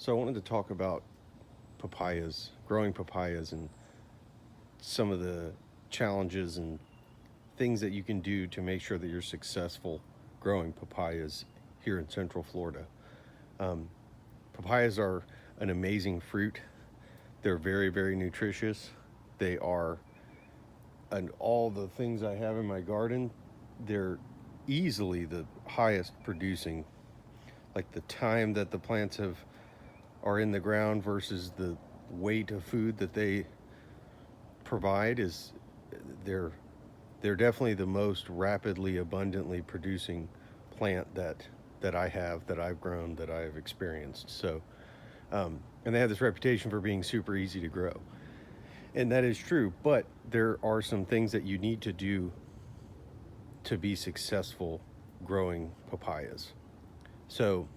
So I wanted to talk about papayas, growing papayas, and some of the challenges and things that you can do to make sure that you're successful growing papayas here in Central Florida. Um, Papayas are an amazing fruit. They're very, very nutritious. They are, and all the things I have in my garden, they're easily the highest producing. Like the time that the plants have are in the ground versus the weight of food that they provide is they're they're definitely the most rapidly abundantly producing plant that I have, that I've grown, that I've experienced. So and they have this reputation for being super easy to grow, and that is true, but there are some things that you need to do to be successful growing papayas. So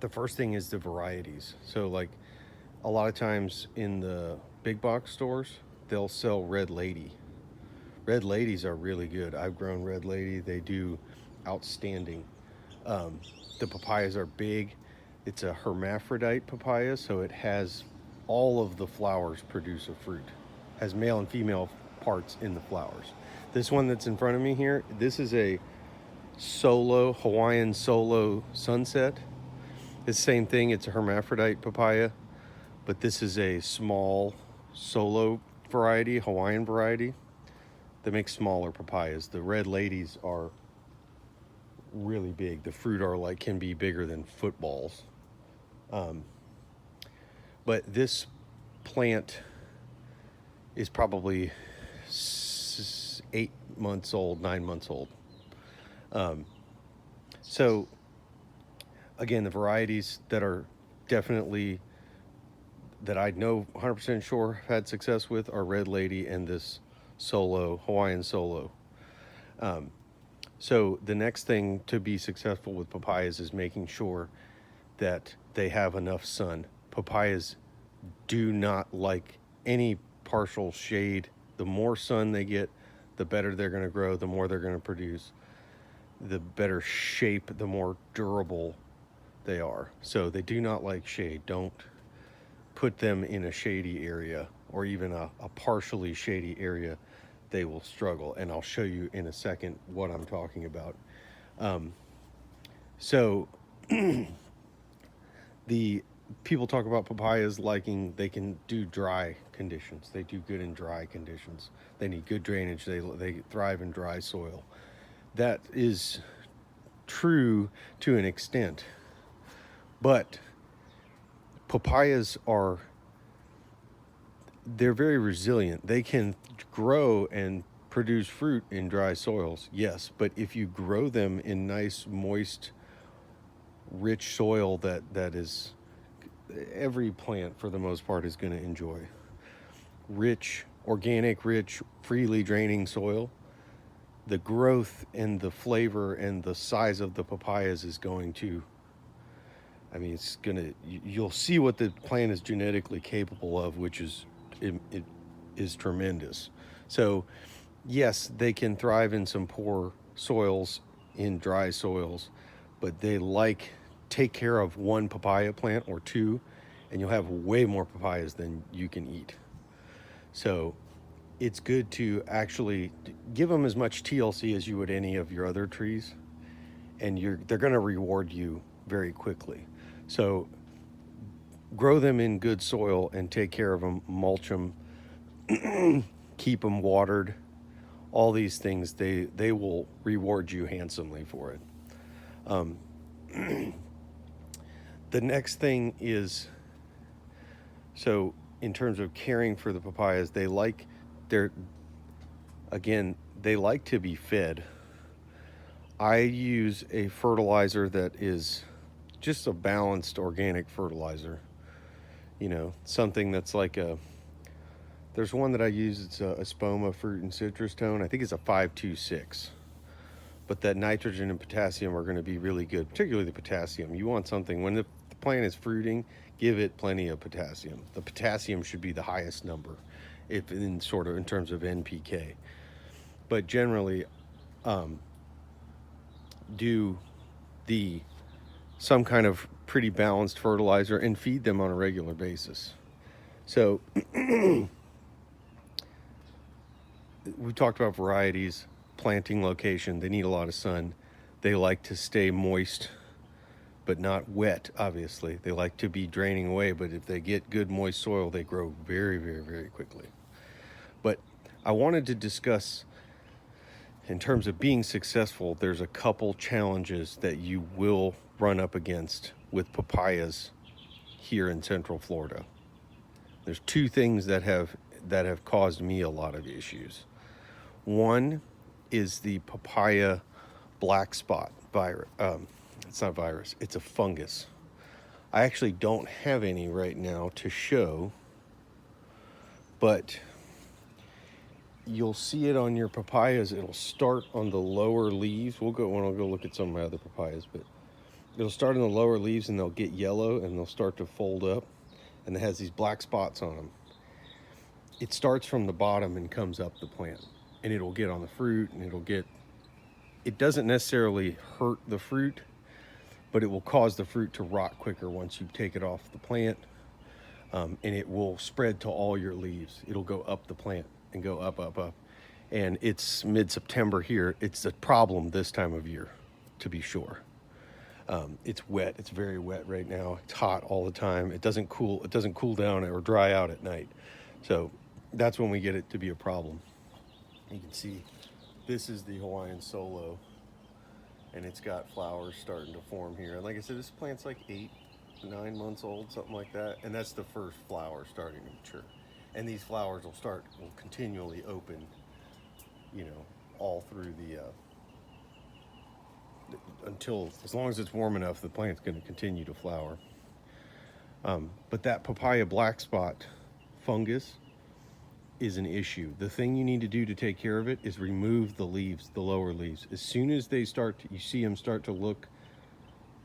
the first thing is the varieties. So like a lot of times in the big box stores, they'll sell Red Lady. Red Ladies are really good. I've grown Red Lady. They do outstanding. Um, the papayas are big. It's a hermaphrodite papaya, so it has all of the flowers produce a fruit. Has male and female parts in the flowers. This one that's in front of me here, this is a solo Hawaiian solo sunset. It's the same thing. It's a hermaphrodite papaya, but this is a small solo variety, Hawaiian variety. They make smaller papayas. The red ladies are really big. The fruit are like can be bigger than footballs. Um, but this plant is probably 8 months old, 9 months old. Um, so again, the varieties that are definitely that I know 100% sure have had success with are Red Lady and this solo Hawaiian solo. Um, so the next thing to be successful with papayas is making sure that they have enough sun. Papayas do not like any partial shade. The more sun they get, the better they're going to grow, the more they're going to produce, the better shape, the more durable they are. So they do not like shade. Don't put them in a shady area or even a partially shady area. They will struggle, and I'll show you in a second what I'm talking about. Um, so the people talk about papayas liking they can do dry conditions. They do good in dry conditions. They need good drainage. They thrive in dry soil. That is true to an extent, but papayas are they're very resilient. They can grow and produce fruit in dry soils, yes, but if you grow them in nice, moist, rich soil that is every plant for the most part is going to enjoy. Rich, organic, rich, freely draining soil. The growth and the flavor and the size of the papayas is going to it's gonna you'll see what the plant is genetically capable of, which is it is tremendous. So yes, they can thrive in some poor soils, in dry soils, but they take care of one papaya plant or two, and you'll have way more papayas than you can eat. So it's good to actually give them as much TLC as you would any of your other trees, and they're going to reward you very quickly. So grow them in good soil and take care of them, mulch them, keep them watered. All these things, they will reward you handsomely for it. Um, the next thing is, so in terms of caring for the papayas, they're again, they like to be fed. I use a fertilizer that is just a balanced organic fertilizer. Something that's there's one that I use, it's a Espoma fruit and citrus tone. I think it's a 526. But that nitrogen and potassium are going to be really good, particularly the potassium. You want something, when the plant is fruiting, give it plenty of potassium. The potassium should be the highest number, if in terms of NPK. But generally, do some kind of pretty balanced fertilizer and feed them on a regular basis. So we talked about varieties, planting location. They need a lot of sun. They like to stay moist, but not wet, obviously. They like to be draining away, but if they get good moist soil, they grow very, very, very quickly. But I wanted to discuss, in terms of being successful, there's a couple challenges that you will run up against with papayas here in Central Florida. There's two things that have caused me a lot of issues. One is the papaya black spot virus. It's not virus, it's a fungus. I actually don't have any right now to show, but you'll see it on your papayas. It'll start on the lower leaves. I'll go look at some of my other papayas, but it'll start on the lower leaves and they'll get yellow and they'll start to fold up, and it has these black spots on them. It starts from the bottom and comes up the plant, and it'll get on the fruit, and it doesn't necessarily hurt the fruit, but it will cause the fruit to rot quicker once you take it off the plant, and it will spread to all your leaves. It'll go up the plant and go up, up, up. And it's mid-September here. It's a problem this time of year, to be sure. It's wet. It's very wet right now. It's hot all the time. It doesn't cool down or dry out at night. So that's when we get it to be a problem. You can see this is the Hawaiian Solo, and it's got flowers starting to form here. And like I said, this plant's like 8-9 months old, something like that. And that's the first flower starting to mature. And these flowers will continually open, all through until, as long as it's warm enough, the plant's going to continue to flower. But that papaya black spot fungus is an issue. The thing you need to do to take care of it is remove the leaves, the lower leaves. As soon as they you see them start to look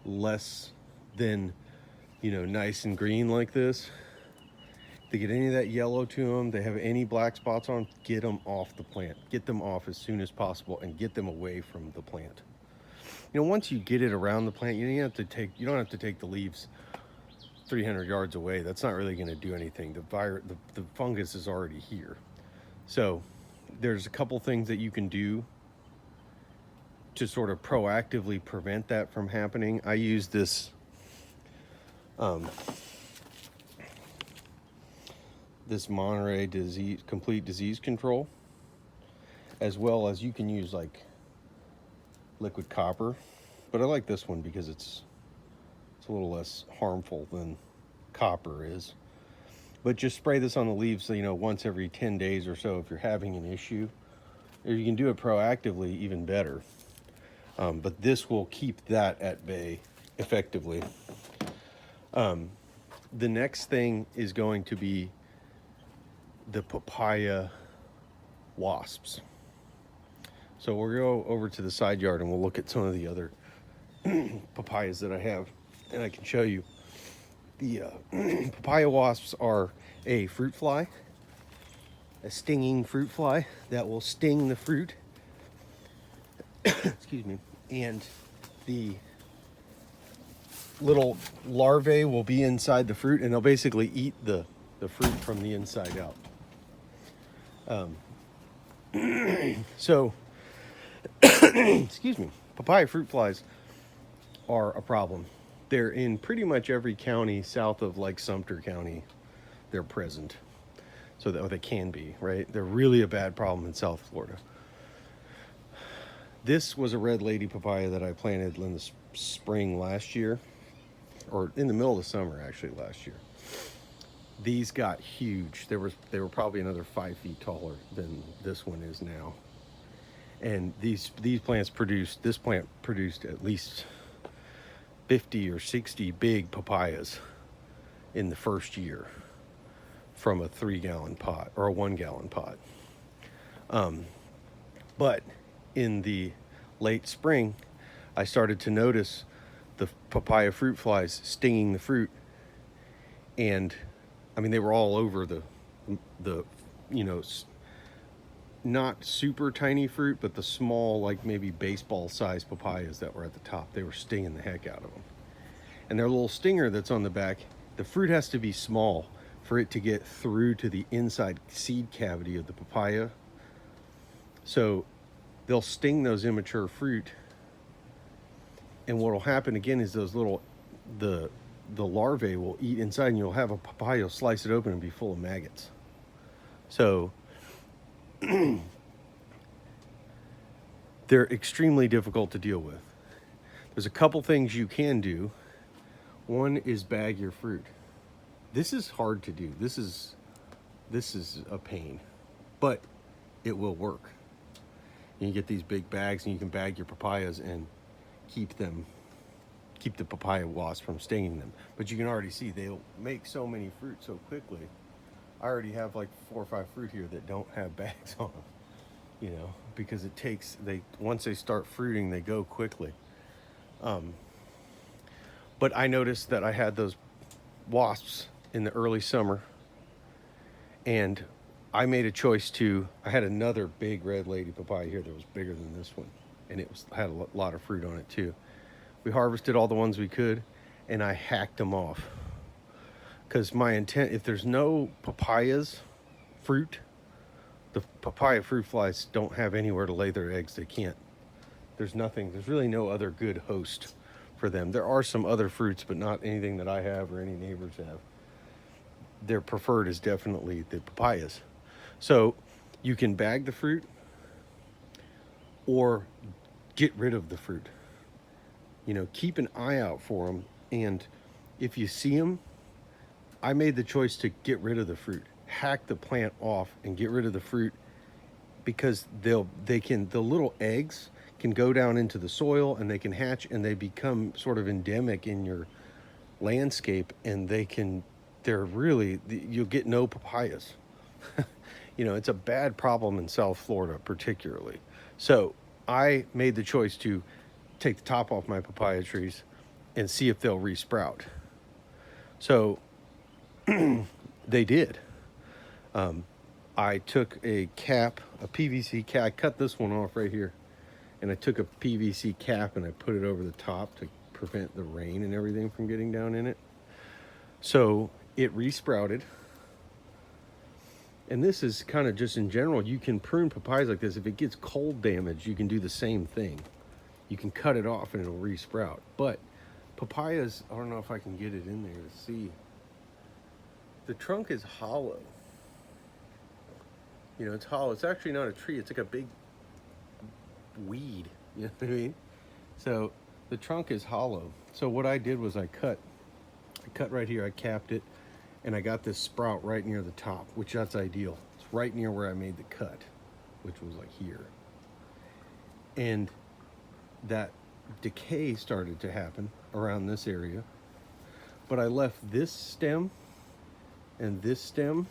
less than, nice and green like this, they get any of that yellow to them, they have any black spots on, get them off the plant. Get them off as soon as possible and get them away from the plant. Once you get it around the plant, you don't have to take the leaves 300 yards away. That's not really going to do anything. The fungus is already here. So there's a couple things that you can do to sort of proactively prevent that from happening. I use this this Monterey complete disease control, as well as you can use like liquid copper, but I like this one because it's a little less harmful than copper is. But just spray this on the leaves, once every 10 days or so if you're having an issue. Or you can do it proactively, even better. But this will keep that at bay effectively. The next thing is going to be the papaya wasps. So we'll go over to the side yard and we'll look at some of the other papayas that I have, and I can show you. The papaya wasps are a fruit fly, a stinging fruit fly that will sting the fruit. Excuse me. And the little larvae will be inside the fruit, and they'll basically eat the fruit from the inside out. So, excuse me, papaya fruit flies are a problem. They're in pretty much every county south of like Sumter County. They're present. So they can be, right? They're really a bad problem in South Florida. This was a red lady papaya that I planted in the spring last year, or in the middle of the summer actually last year. These got huge. They were probably another 5 feet taller than this one is now. And this plant produced at least 50 or 60 big papayas in the first year from a 3-gallon pot or a 1-gallon pot. But in the late spring, I started to notice the papaya fruit flies stinging the fruit. And I mean, they were all over the not super tiny fruit, but the small, like maybe baseball sized papayas that were at the top. They were stinging the heck out of them. and their little stinger that's on the back, the fruit has to be small for it to get through to the inside seed cavity of the papaya. So they'll sting those immature fruit, and what will happen again is those little the larvae will eat inside, and you'll have a papaya, you'll slice it open and be full of maggots. So they're extremely difficult to deal with. There's a couple things you can do. One is bag your fruit. This is hard to do. This is a pain, but it will work. And you get these big bags and you can bag your papayas and keep the papaya wasp from stinging them. But you can already see they'll make so many fruit so quickly. I already have like 4 or 5 fruit here that don't have bags on them, because it takes, once they start fruiting, they go quickly. But I noticed that I had those wasps in the early summer, and I made a choice I had another big red lady papaya here that was bigger than this one, and had a lot of fruit on it too. We harvested all the ones we could, and I hacked them off. Because my intent, if there's no papayas fruit, the papaya fruit flies don't have anywhere to lay their eggs. They can't. There's really no other good host for them. There are some other fruits, but not anything that I have or any neighbors have. Their preferred is definitely the papayas. So you can bag the fruit or get rid of the fruit. Keep an eye out for them. And if you see them, I made the choice to get rid of the fruit, hack the plant off and get rid of the fruit, because the little eggs can go down into the soil and they can hatch and they become sort of endemic in your landscape, and you'll get no papayas. It's a bad problem in South Florida particularly. So I made the choice to take the top off my papaya trees and see if they'll resprout. So they did. I took a PVC cap, I cut this one off right here, and I took a PVC cap and I put it over the top to prevent the rain and everything from getting down in it. So it resprouted. And this is kind of just in general, you can prune papayas like this. If it gets cold damage, you can do the same thing. You can cut it off and it'll resprout. But papayas, I don't know if I can get it in there to see. The trunk is hollow. It's hollow. It's actually not a tree. It's like a big weed. You know what I mean? So the trunk is hollow. So what I did was I cut right here. I capped it, and I got this sprout right near the top, which that's ideal. It's right near where I made the cut, which was like here. And that decay started to happen around this area. But I left this stem and this stem,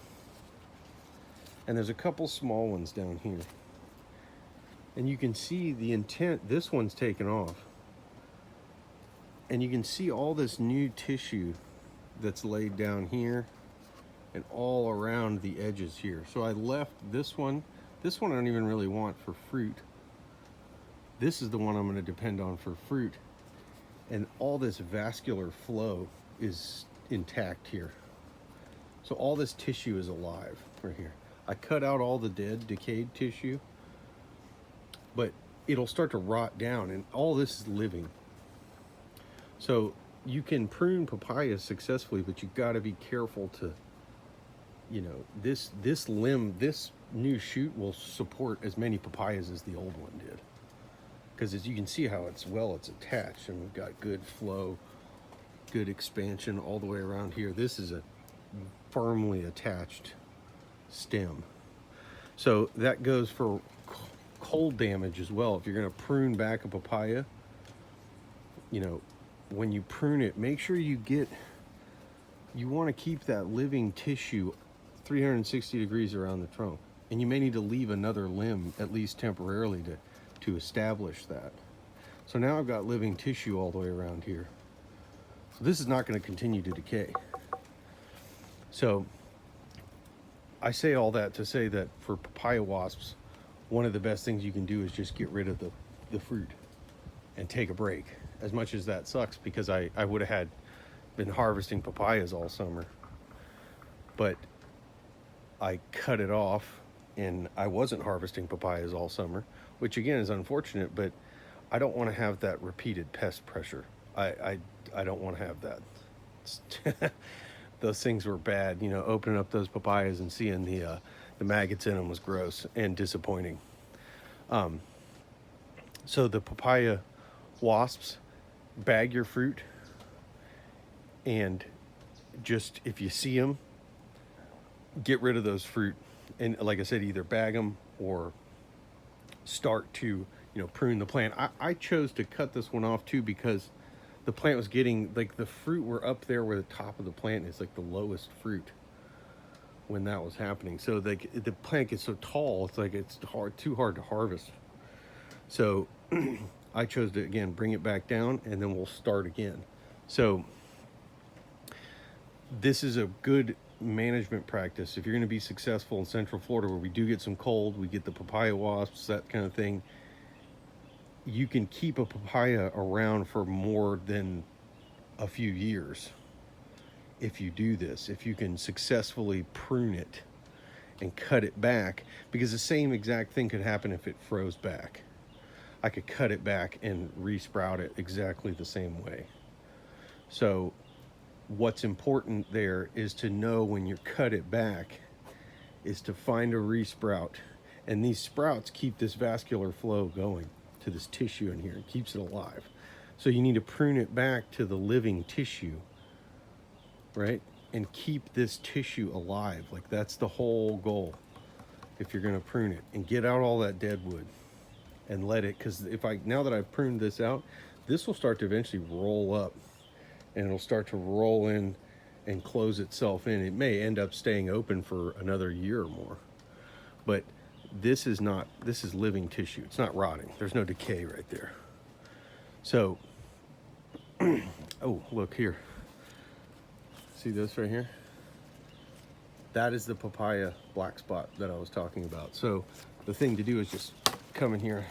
and there's a couple small ones down here. And you can see the intent, this one's taken off. And you can see all this new tissue that's laid down here and all around the edges here. So I left this one. This one I don't even really want for fruit. This is the one I'm going to depend on for fruit. And all this vascular flow is intact here. So all this tissue is alive right here. I cut out all the dead, decayed tissue, but it'll start to rot down, and all this is living. So you can prune papayas successfully, but you got to be careful to, this limb, this new shoot will support as many papayas as the old one did. Because as you can see how it's attached, and we've got good flow, good expansion all the way around here. This is a firmly attached stem. So that goes for cold damage as well. If you're going to prune back a papaya, when you prune it, make sure you want to keep that living tissue 360 degrees around the trunk. And you may need to leave another limb, at least temporarily, to establish that. So now I've got living tissue all the way around here. So this is not going to continue to decay. So I say all that to say that for papaya wasps, one of the best things you can do is just get rid of the fruit and take a break. As much as that sucks, because I would have had been harvesting papayas all summer, but I cut it off and I wasn't harvesting papayas all summer, which again is unfortunate, but I don't want to have that repeated pest pressure. I don't want to have that. Those things were bad. You know, opening up those papayas and seeing the maggots in them was gross and disappointing. So the papaya wasps bag your fruit, and just if you see them, get rid of those fruit. And like I said, either bag them or start to, prune the plant. I chose to cut this one off too because the plant was getting, like, the fruit were up there where the top of the plant is, like the lowest fruit when that was happening. So the plant gets so tall, it's like it's too hard to harvest. So I chose to, again, bring it back down, and then we'll start again. So this is a good management practice if you're going to be successful in Central Florida, where we do get some cold, we get the papaya wasps, that kind of thing. You can keep a papaya around for more than a few years if you do this, if you can successfully prune it and cut it back, because the same exact thing could happen if it froze back. I could cut it back and resprout it exactly the same way. So what's important there is to know when you cut it back is to find a resprout, and these sprouts keep this vascular flow going to this tissue in here. It keeps it alive. So you need to prune it back to the living tissue, right? And keep this tissue alive. Like, that's the whole goal if you're going to prune it, and get out all that dead wood and let it, because now that I've pruned this out, this will start to eventually roll up, and it'll start to roll in and close itself in. It may end up staying open for another year or more, but this is living tissue. It's not rotting. There's no decay right there. So, oh, look here. See this right here? That is the papaya black spot that I was talking about. So the thing to do is just come in here,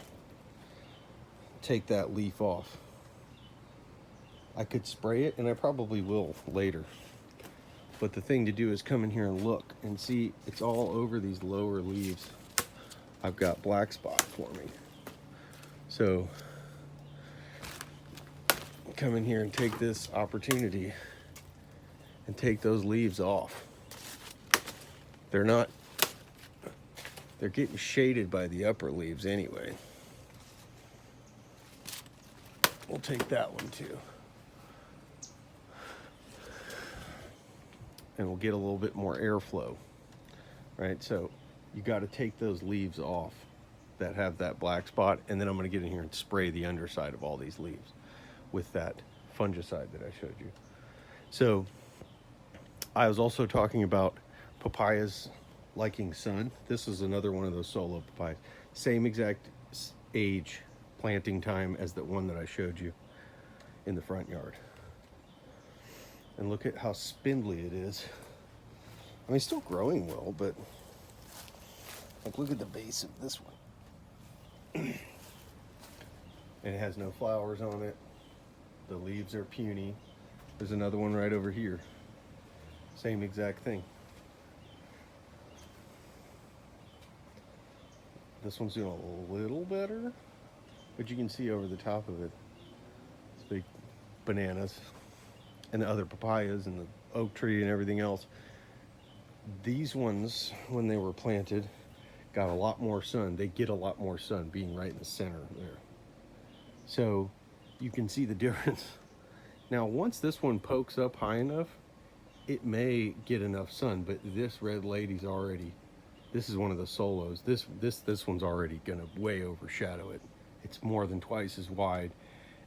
take that leaf off. I could spray it, and I probably will later. But the thing to do is come in here and look and see it's all over these lower leaves. I've got black spot forming. So come in here and take this opportunity and take those leaves off. They're getting shaded by the upper leaves anyway. We'll take that one too. And we'll get a little bit more airflow, right? So you got to take those leaves off that have that black spot, and then I'm going to get in here and spray the underside of all these leaves with that fungicide that I showed you. So I was also talking about papayas liking sun. This is another one of those solo papayas. Same exact age, planting time as the one that I showed you in the front yard. And look at how spindly it is. I mean, it's still growing well, but like, look at the base of this one. And it has no flowers on it. The leaves are puny. There's another one right over here. Same exact thing. This one's doing a little better, but you can see over the top of it, it's big bananas and the other papayas and the oak tree and everything else. These ones, when they were planted, got a lot more sun. They get a lot more sun being right in the center there. So you can see the difference. Now, once this one pokes up high enough, it may get enough sun, but this red lady's already, this is one of the solos. This one's already gonna way overshadow it. It's more than twice as wide,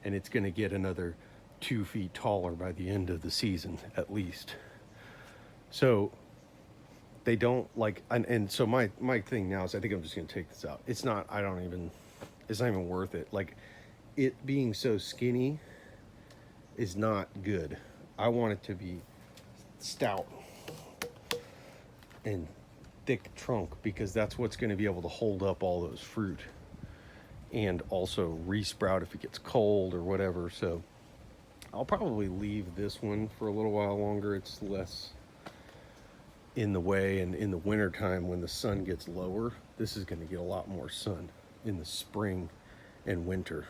and it's gonna get another 2 feet taller by the end of the season, at least. So they don't like, and so my thing now is I think I'm just gonna take this out. It's not even worth it. Like, it being so skinny is not good. I want it to be stout and thick trunk, because that's what's going to be able to hold up all those fruit and also resprout if it gets cold or whatever. So I'll probably leave this one for a little while longer. It's less in the way, and in the winter time when the sun gets lower, this is going to get a lot more sun in the spring and winter.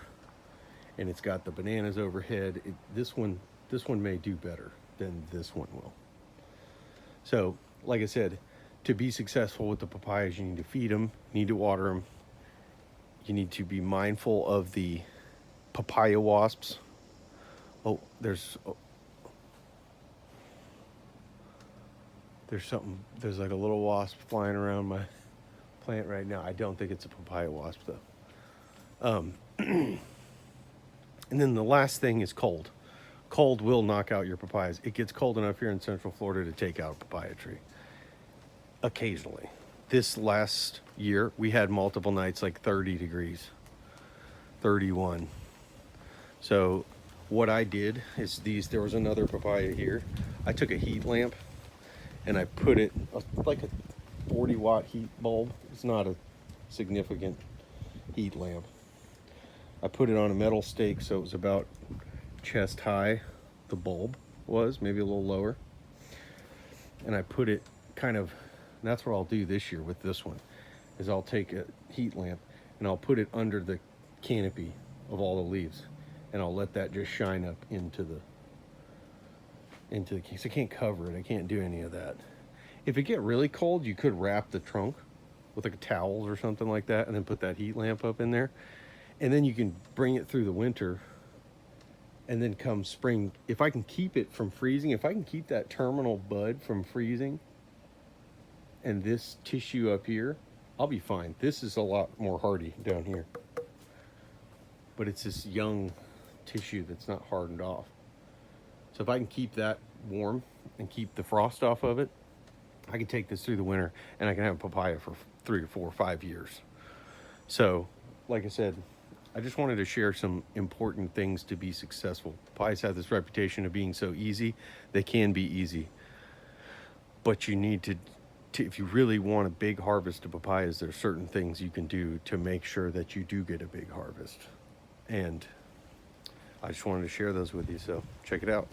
And it's got the bananas overhead. This one may do better than this one will. So, like I said, to be successful with the papayas, you need to feed them, you need to water them, you need to be mindful of the papaya wasps. Oh, there's there's like a little wasp flying around my plant right now. I don't think it's a papaya wasp though. And then the last thing is cold. Cold will knock out your papayas. It gets cold enough here in Central Florida to take out a papaya tree. Occasionally. This last year, we had multiple nights like 30 degrees, 31. So what I did is there was another papaya here. I took a heat lamp and I put it like a 40-watt heat bulb. It's not a significant heat lamp. I put it on a metal stake so it was about chest high. The bulb was maybe a little lower. And I put it kind of, and that's what I'll do this year with this one, is I'll take a heat lamp and I'll put it under the canopy of all the leaves. And I'll let that just shine up into the case. I can't cover it. I can't do any of that. If it get really cold, you could wrap the trunk with like a towel or something like that and then put that heat lamp up in there. And then you can bring it through the winter. And then come spring, if I can keep it from freezing, if I can keep that terminal bud from freezing and this tissue up here, I'll be fine. This is a lot more hardy down here. But it's this young tissue that's not hardened off. So if I can keep that warm and keep the frost off of it, I can take this through the winter and I can have a papaya for 3 or 4 or 5 years. So, like I said, I just wanted to share some important things to be successful. Papayas have this reputation of being so easy. They can be easy. But you need to if you really want a big harvest of papayas, there's certain things you can do to make sure that you do get a big harvest. And I just wanted to share those with you, so check it out.